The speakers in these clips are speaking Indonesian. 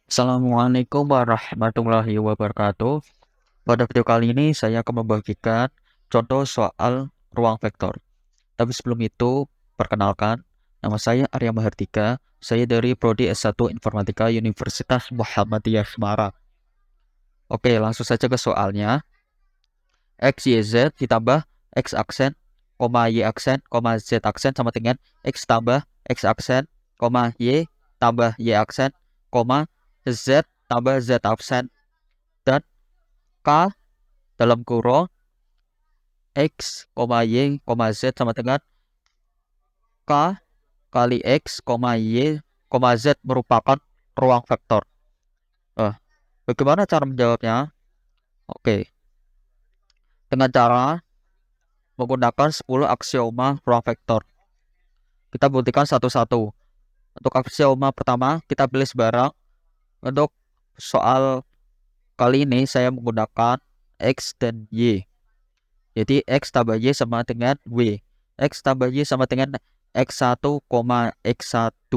Assalamualaikum warahmatullahi wabarakatuh. Pada video kali ini saya akan membagikan contoh soal ruang vektor. Tapi sebelum itu, perkenalkan, nama saya Arya Mahardika. Saya dari Prodi S1 Informatika Universitas Muhammadiyah Semarang. Oke, langsung saja ke soalnya. X, Y, Z ditambah X aksen, Y aksen, Z aksen sama dengan X tambah X aksen, Y tambah Y aksen, Z tambah Z aksen, dan K dalam kurung X, Y, Z sama dengan K kali X, Y, Z merupakan ruang vektor. Bagaimana cara menjawabnya? Oke, dengan cara menggunakan 10 aksioma ruang vektor. Kita buktikan satu-satu. Untuk aksioma pertama, kita pilih sembarang. Untuk soal kali ini, saya menggunakan X dan Y. Jadi, X tambah Y sama dengan W. X tambah Y sama dengan X1, X2,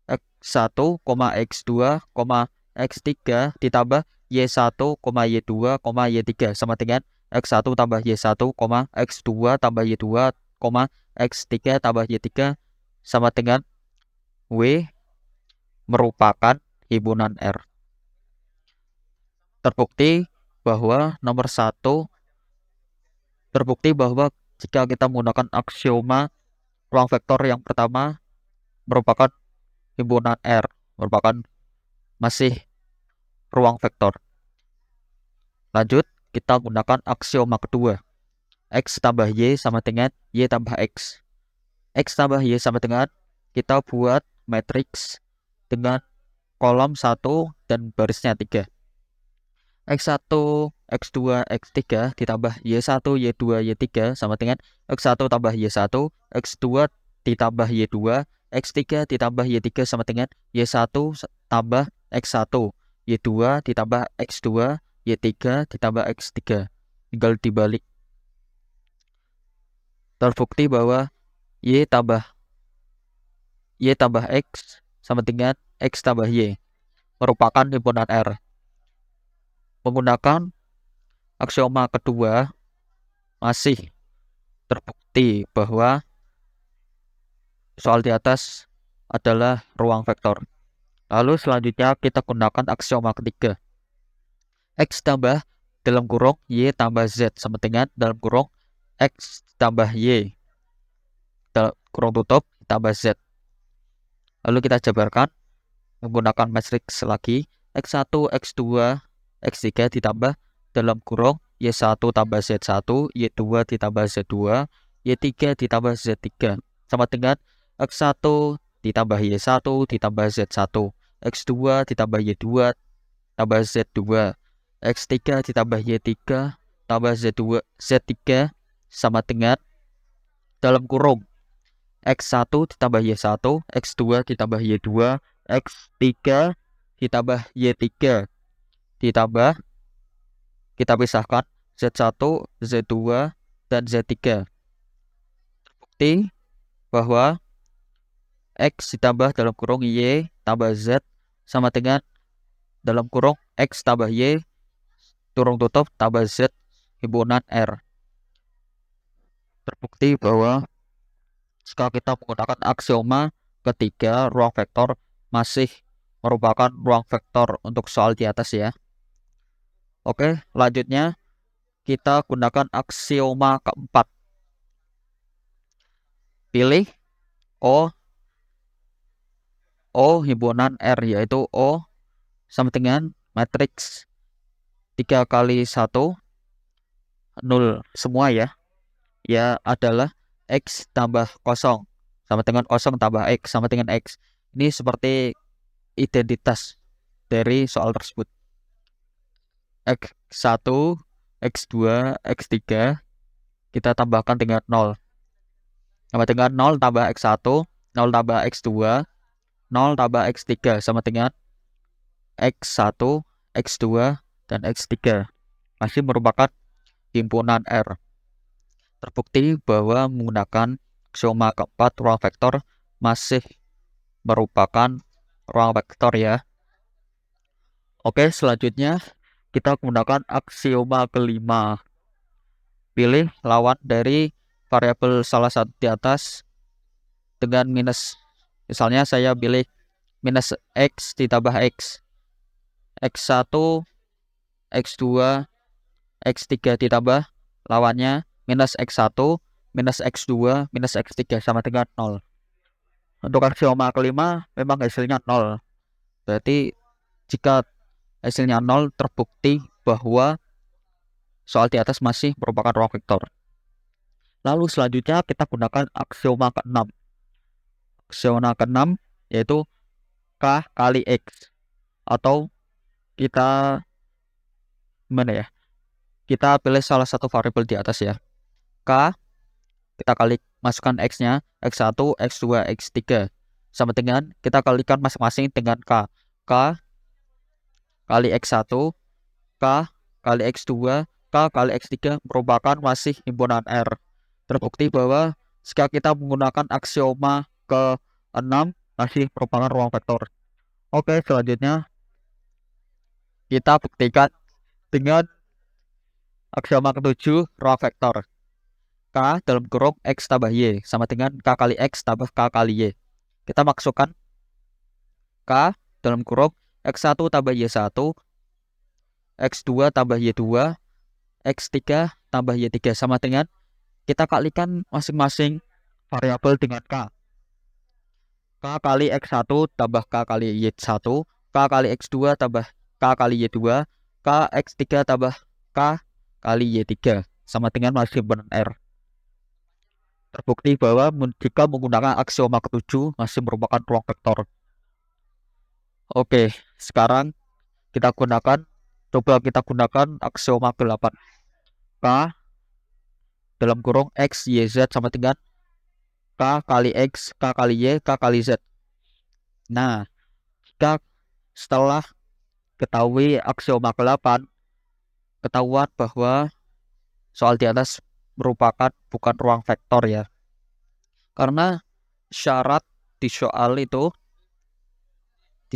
X1, X2, X3 ditambah Y1, Y2, Y3 sama dengan X1 tambah Y1, X2 tambah Y2, X3 tambah Y3 sama dengan W merupakan himpunan R. Terbukti bahwa nomor 1 terbukti bahwa jika kita menggunakan aksioma ruang vektor yang pertama merupakan himpunan R, merupakan masih ruang vektor. Lanjut, kita gunakan aksioma kedua. X tambah Y sama dengan Y tambah X. X tambah Y sama dengan, kita buat matriks dengan kolom 1 dan barisnya 3. X1, X2, X3 ditambah Y1, Y2, Y3 sama dengan X1 tambah Y1, X2 ditambah Y2, X3 ditambah Y3 sama dengan Y1 tambah X1, Y2 ditambah X2, Y3 ditambah X3. Tinggal dibalik. Terbukti bahwa Y tambah X sama dengan X tambah Y merupakan himpunan R. Menggunakan aksioma kedua, masih terbukti bahwa soal di atas adalah ruang vektor. Lalu selanjutnya kita gunakan aksioma ketiga. X tambah dalam kurung Y tambah Z sama dengan dalam kurung X tambah Y dalam kurung tutup tambah Z. Lalu kita jabarkan menggunakan matriks lagi. X1, X2, X3 ditambah dalam kurung Y1 tambah Z1, Y2 ditambah Z2, Y3 ditambah Z3 sama dengan X1 ditambah Y1 ditambah Z1, X2 ditambah Y2 tambah Z2, X3 ditambah Y3 tambah Z3 sama dengan dalam kurung X1 ditambah Y1, X2 ditambah Y2, X3 ditambah Y3 ditambah, kita pisahkan Z1, Z2, dan Z3. Terbukti bahwa X ditambah dalam kurung Y tambah Z sama dengan dalam kurung X tambah Y kurung tutup tambah Z himpunan R. Terbukti bahwa jika kita menggunakan aksioma ketiga, ruang vektor masih merupakan ruang vektor untuk soal di atas ya. Oke, lanjutnya kita gunakan aksioma keempat. Pilih O himpunan R, yaitu O sama dengan matriks 3 kali 1, 0 semua ya. Ya adalah X tambah kosong sama dengan kosong tambah X sama dengan X. Ini seperti identitas dari soal tersebut. X1, X2, X3 kita tambahkan dengan 0. Sama dengan 0 tambah X1, 0 tambah X2, 0 tambah X3 sama dengan X1, X2, dan X3. Masih merupakan himpunan R. Terbukti bahwa menggunakan aksioma keempat ruang vektor masih merupakan ruang vektor ya. Oke, selanjutnya kita gunakan aksioma kelima. Pilih lawan dari variabel salah satu di atas dengan minus. Misalnya saya pilih minus X ditambah X. X1, X2, X3 ditambah lawannya minus X1, minus X2, minus X3 sama dengan 0. Untuk aksioma kelima memang hasilnya 0. Berarti jika hasilnya 0 terbukti bahwa soal di atas masih merupakan ruang vektor. Lalu selanjutnya kita gunakan aksioma ke-6. Aksioma ke-6 yaitu K kali X. Atau kita gimana ya? Kita pilih salah satu variabel di atas ya. K, kita kali masukkan X-nya, X1, X2, X3. Sama dengan kita kalikan masing-masing dengan K. K kali X1, K kali X2, K kali X3 merupakan masih himpunan R. Terbukti bahwa jika kita menggunakan aksioma ke-6 masih merupakan ruang vektor. Oke, selanjutnya kita buktikan dengan aksioma ke-7 ruang vektor. K dalam kurung X tambah Y sama dengan K kali X tambah K kali Y. Kita masukkan K dalam kurung X1 tambah Y1, X2 tambah Y2, X3 tambah Y3 sama dengan kita kalikan masing-masing variabel dengan K. K kali X1 tambah K kali Y1, K kali X2 tambah K kali Y2, K X3 tambah K kali Y3 sama dengan masih himpunan R. Terbukti bahwa jika menggunakan aksioma ke-7 masih merupakan ruang vektor. Oke, sekarang coba kita gunakan aksioma ke-8. K dalam kurung X, Y, Z sama dengan K kali X, K kali Y, K kali Z. Nah, jika setelah ketahui aksioma ke-8, ketahuan bahwa soal di atas merupakan bukan ruang vektor ya. Karena syarat di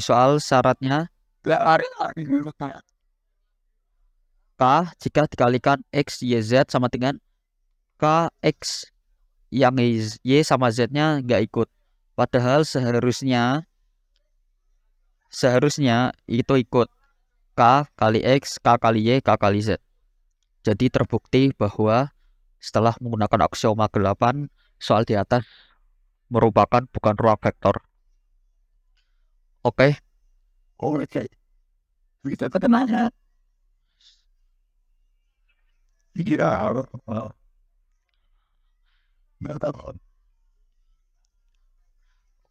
soal syaratnya K jika dikalikan X, Y, Z sama dengan K, X yang Y sama Z-nya nggak ikut. Padahal seharusnya itu ikut K kali X, K kali Y, K kali Z. Jadi terbukti bahwa setelah menggunakan aksioma ke-8, soal di atas merupakan bukan ruang vektor. Oke. Oke. Bisa ketenangan. Iya.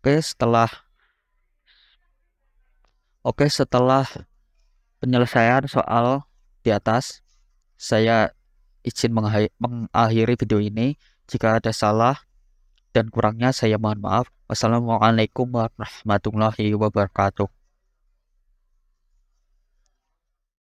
Setelah penyelesaian soal di atas, saya izin mengakhiri video ini. Jika ada salah dan kurangnya saya mohon maaf. Wassalamualaikum warahmatullahi wabarakatuh.